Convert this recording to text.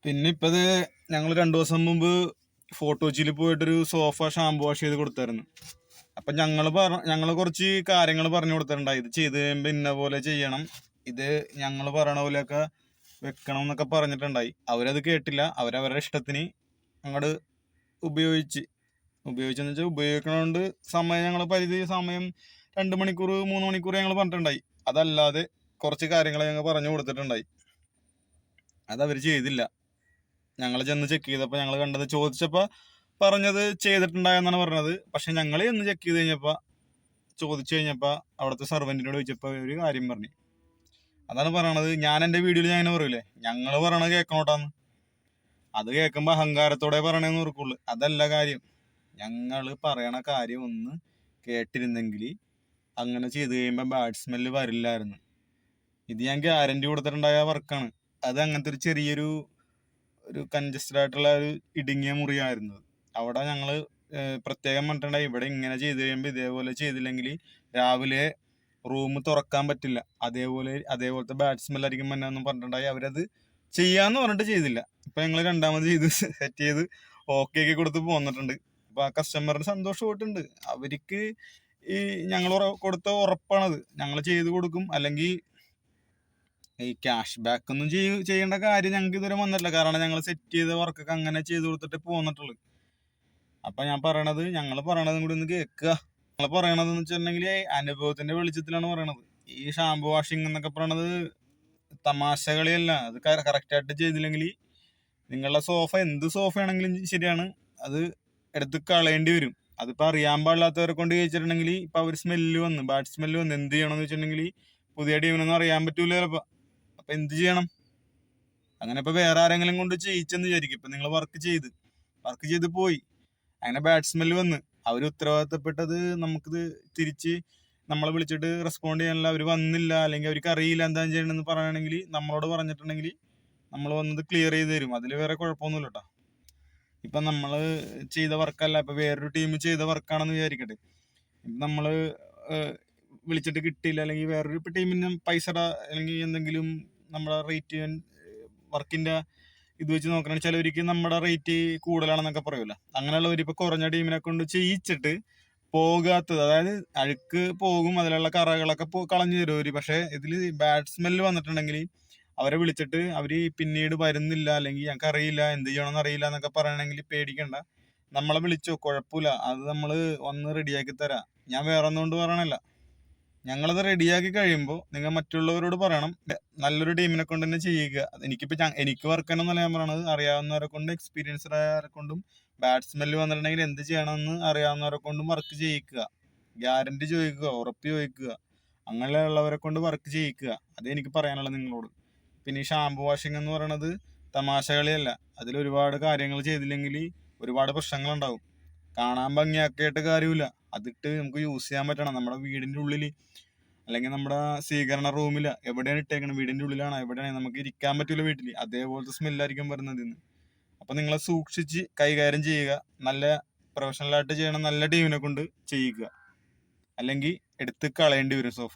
പിന്നെ ഇപ്പത് ഞങ്ങൾ 2 ദിവസം മുമ്പ് ഫോർട്ട് കൊച്ചിയിൽ പോയിട്ടൊരു സോഫ ഷാമ്പു വാഷ് ചെയ്ത് കൊടുത്തായിരുന്നു. അപ്പൊ ഞങ്ങള് കുറച്ച് കാര്യങ്ങൾ പറഞ്ഞു കൊടുത്തിട്ടുണ്ടായി. ഇത് ചെയ്ത് കഴിയുമ്പോ ഇന്ന പോലെ ചെയ്യണം, ഇത് ഞങ്ങൾ പറയണ പോലെയൊക്കെ വെക്കണം എന്നൊക്കെ പറഞ്ഞിട്ടുണ്ടായി. അവരത് കേട്ടില്ല. അവരവരുടെ ഇഷ്ടത്തിന് അങ്ങോട്ട് ഉപയോഗിച്ചെന്ന് വെച്ചാൽ ഉപയോഗിക്കണോണ്ട് ഞങ്ങൾ പരിധി സമയം 2 മണിക്കൂർ 3 മണിക്കൂർ ഞങ്ങൾ പറഞ്ഞിട്ടുണ്ടായി. അതല്ലാതെ കുറച്ച് കാര്യങ്ങൾ ഞങ്ങൾ പറഞ്ഞു കൊടുത്തിട്ടുണ്ടായി. അതവര് ചെയ്തില്ല. ഞങ്ങൾ ചെന്ന് ചെക്ക് ചെയ്തപ്പോൾ ഞങ്ങൾ കണ്ടത്, ചോദിച്ചപ്പോൾ പറഞ്ഞത് ചെയ്തിട്ടുണ്ടായെന്നാണ് പറഞ്ഞത്. പക്ഷെ ഞങ്ങൾ ചെന്ന് ചെക്ക് ചെയ്ത് കഴിഞ്ഞപ്പോൾ, ചോദിച്ചു കഴിഞ്ഞപ്പോൾ അവിടുത്തെ സർവൻറ്റിനോട് ചോദിച്ചപ്പോൾ ഒരു കാര്യം പറഞ്ഞു. അതാണ് പറയണത്. ഞാൻ എൻ്റെ വീഡിയോയിൽ ഞാൻ അങ്ങനെ പറയൂലേ, ഞങ്ങൾ പറയണത് കേൾക്കണോട്ടാന്ന്. അത് കേൾക്കുമ്പോൾ അഹങ്കാരത്തോടെ പറയണേന്ന് ഓർക്കുള്ളൂ. അതല്ല കാര്യം. ഞങ്ങൾ പറയണ കാര്യം ഒന്ന് കേട്ടിരുന്നെങ്കിൽ അങ്ങനെ ചെയ്ത് കഴിയുമ്പോൾ ബാഡ് സ്മെല്ല് വരില്ലായിരുന്നു. ഇത് ഞാൻ ഗ്യാരണ്ടി കൊടുത്തിട്ടുണ്ടായ വർക്കാണ്. അത് അങ്ങനത്തെ ഒരു ചെറിയൊരു കൺജസ്റ്റഡ് ആയിട്ടുള്ള ഒരു ഇടുങ്ങിയ മുറിയായിരുന്നു. അവിടെ ഞങ്ങൾ പ്രത്യേകം പറഞ്ഞിട്ടുണ്ടായി, ഇവിടെ ഇങ്ങനെ ചെയ്ത് കഴിയുമ്പോൾ ഇതേപോലെ ചെയ്തില്ലെങ്കിൽ രാവിലെ റൂം തുറക്കാൻ പറ്റില്ല, അതേപോലത്തെ ബാഡ് സ്മെല്ലായിരിക്കും എന്നും പറഞ്ഞിട്ടുണ്ടായി. അവരത് ചെയ്യാന്ന് പറഞ്ഞിട്ട് ചെയ്തില്ല. ഇപ്പൊ ഞങ്ങൾ രണ്ടാമത് ചെയ്ത് സെറ്റ് ചെയ്ത് ഓക്കെ ആക്കി കൊടുത്ത് പോന്നിട്ടുണ്ട്. അപ്പൊ ആ കസ്റ്റമറിന് സന്തോഷമായിട്ടുണ്ട്. അവർക്ക് ഈ ഞങ്ങൾ കൊടുത്ത ഉറപ്പാണത്, ഞങ്ങൾ ചെയ്ത് കൊടുക്കും. അല്ലെങ്കിൽ ഈ ക്യാഷ് ബാക്ക് ഒന്നും ചെയ്യേണ്ട കാര്യം ഞങ്ങൾക്ക് ഇതുവരെ വന്നിട്ടില്ല. കാരണം ഞങ്ങൾ സെറ്റ് ചെയ്ത വർക്കൊക്കെ അങ്ങനെ ചെയ്ത് കൊടുത്തിട്ട് പോന്നിട്ടുള്ളൂ. അപ്പൊ ഞാൻ പറയണത്, ഞങ്ങൾ പറയണതും കൂടി ഒന്ന് കേൾക്കുക. ഞങ്ങൾ പറയണതെന്ന് വെച്ചിട്ടുണ്ടെങ്കിൽ അനുഭവത്തിന്റെ വെളിച്ചത്തിലാണ് പറയണത്. ഈ ഷാമ്പു വാഷിംഗ് എന്നൊക്കെ പറയണത് തമാശകളിയല്ല. അത് കറക്റ്റ് ആയിട്ട് ചെയ്തില്ലെങ്കിൽ നിങ്ങളുടെ സോഫ, എന്ത് സോഫയാണെങ്കിലും ശരിയാണ്, അത് എടുത്ത് കളയേണ്ടി വരും. അതിപ്പോ അറിയാൻ പാടില്ലാത്തവരെ കൊണ്ട് ചോദിച്ചിട്ടുണ്ടെങ്കിൽ ഇപ്പൊ അവർ ബാഡ് സ്മെല്ല് വന്ന് എന്ത് ചെയ്യണമെന്ന് വെച്ചിട്ടുണ്ടെങ്കിൽ പുതിയ ടീമിനൊന്നും അറിയാൻ പറ്റൂല ചിലപ്പോ. അപ്പൊ എന്ത് ചെയ്യണം? അങ്ങനെ ഇപ്പൊ വേറെ ആരെങ്കിലും കൊണ്ട് ചെയ്യിച്ചെന്ന് വിചാരിക്കും. ഇപ്പൊ നിങ്ങൾ വർക്ക് ചെയ്ത് പോയി, അങ്ങനെ ബാഡ് സ്മെല്ല് വന്ന് അവർ ഉത്തരവാദിത്തപ്പെട്ടത് നമുക്കിത് തിരിച്ച് നമ്മളെ വിളിച്ചിട്ട് റെസ്പോണ്ട് ചെയ്യാനുള്ള അവർ വന്നില്ല, അല്ലെങ്കിൽ അവർക്ക് അറിയില്ല എന്താ ചെയ്യണമെന്ന് പറയണമെങ്കിൽ നമ്മളോട് പറഞ്ഞിട്ടുണ്ടെങ്കിൽ നമ്മൾ വന്നത് ക്ലിയർ ചെയ്ത് തരും. അതിൽ വേറെ കുഴപ്പമൊന്നുമില്ല കേട്ടോ. ഇപ്പൊ നമ്മൾ ചെയ്ത വർക്കല്ല, ഇപ്പൊ വേറൊരു ടീം ചെയ്ത വർക്കാണെന്ന് വിചാരിക്കട്ടെ. നമ്മള് വിളിച്ചിട്ട് കിട്ടിയില്ല, അല്ലെങ്കിൽ വേറൊരു ടീമിന് പൈസയുടെ അല്ലെങ്കിൽ എന്തെങ്കിലും നമ്മുടെ റേറ്റ് വർക്കിന്റെ ഇത് വെച്ച് നോക്കണമെങ്കിൽ ചിലവർക്ക് നമ്മുടെ റേറ്റ് കൂടുതലാണെന്നൊക്കെ പറയൂല. അങ്ങനെയുള്ളവർ ഇപ്പൊ കുറഞ്ഞ ടീമിനെ കൊണ്ട് ചെയ്യിച്ചിട്ട് പോകാത്തത്, അതായത് അഴുക്ക് പോകും, അതിലുള്ള കറകളൊക്കെ കളഞ്ഞു തരും അവര്. പക്ഷെ ഇതിൽ ബാഡ് സ്മെല്ല് വന്നിട്ടുണ്ടെങ്കിൽ അവരെ വിളിച്ചിട്ട് അവര് പിന്നീട് വരുന്നില്ല, അല്ലെങ്കിൽ ഞങ്ങൾക്ക് അറിയില്ല, എന്ത് ചെയ്യണമെന്ന് അറിയില്ല എന്നൊക്കെ പറയണമെങ്കിൽ പേടിക്കണ്ട, നമ്മളെ വിളിച്ചോ, കുഴപ്പമില്ല, അത് നമ്മള് വന്ന് റെഡിയാക്കി തരാം. ഞാൻ വേറെ ഒന്നുകൊണ്ട് പറയണല്ല. ഞങ്ങളത് റെഡിയാക്കി കഴിയുമ്പോൾ നിങ്ങൾ മറ്റുള്ളവരോട് പറയണം, നല്ലൊരു ടീമിനെ കൊണ്ട് തന്നെ ചെയ്യുക. എനിക്ക് വർക്ക് എന്നല്ല ഞാൻ പറയണത്, അറിയാവുന്നവരെ കൊണ്ട്, എക്സ്പീരിയൻസ്ഡ് ആയവരെ കൊണ്ടും ബാഡ് സ്മെല്ല് വന്നിട്ടുണ്ടെങ്കിൽ എന്ത് ചെയ്യണമെന്ന് അറിയാവുന്നവരെ കൊണ്ടും വർക്ക് ചെയ്യിക്കുക. ഗ്യാരണ്ടി ചോദിക്കുക, ഉറപ്പ് ചോദിക്കുക, അങ്ങനെയുള്ളവരെ കൊണ്ട് വർക്ക് ചെയ്യിക്കുക. അതേ എനിക്ക് പറയാനുള്ളത് നിങ്ങളോട്. പിന്നെ ഈ ഷാമ്പു വാഷിംഗ് എന്ന് പറയണത് തമാശകളിയല്ല. അതിൽ ഒരുപാട് കാര്യങ്ങൾ ചെയ്തില്ലെങ്കിൽ ഒരുപാട് പ്രശ്നങ്ങളുണ്ടാവും. കാണാൻ ഭംഗിയാക്കിയിട്ട് കാര്യമില്ല, അതിട്ട് നമുക്ക് യൂസ് ചെയ്യാൻ പറ്റണം. നമ്മുടെ വീടിന്റെ ഉള്ളിൽ അല്ലെങ്കിൽ നമ്മുടെ സ്വീകരണ റൂമിൽ എവിടെയാണ് ഇട്ടേക്കണം, വീടിന്റെ ഉള്ളിലാണ്, എവിടെയാണ് നമുക്ക് ഇരിക്കാൻ പറ്റൂല വീട്ടിൽ, അതേപോലത്തെ സ്മെല്ലായിരിക്കും വരുന്നത് ഇന്ന്. അപ്പൊ നിങ്ങളെ സൂക്ഷിച്ച് കൈകാര്യം ചെയ്യുക. നല്ല പ്രൊഫഷണൽ ആയിട്ട് ചെയ്യണം, നല്ല ടീമിനെ കൊണ്ട് ചെയ്യിക്കുക. അല്ലെങ്കിൽ എടുത്ത് കളയേണ്ടി വരും സോഫ.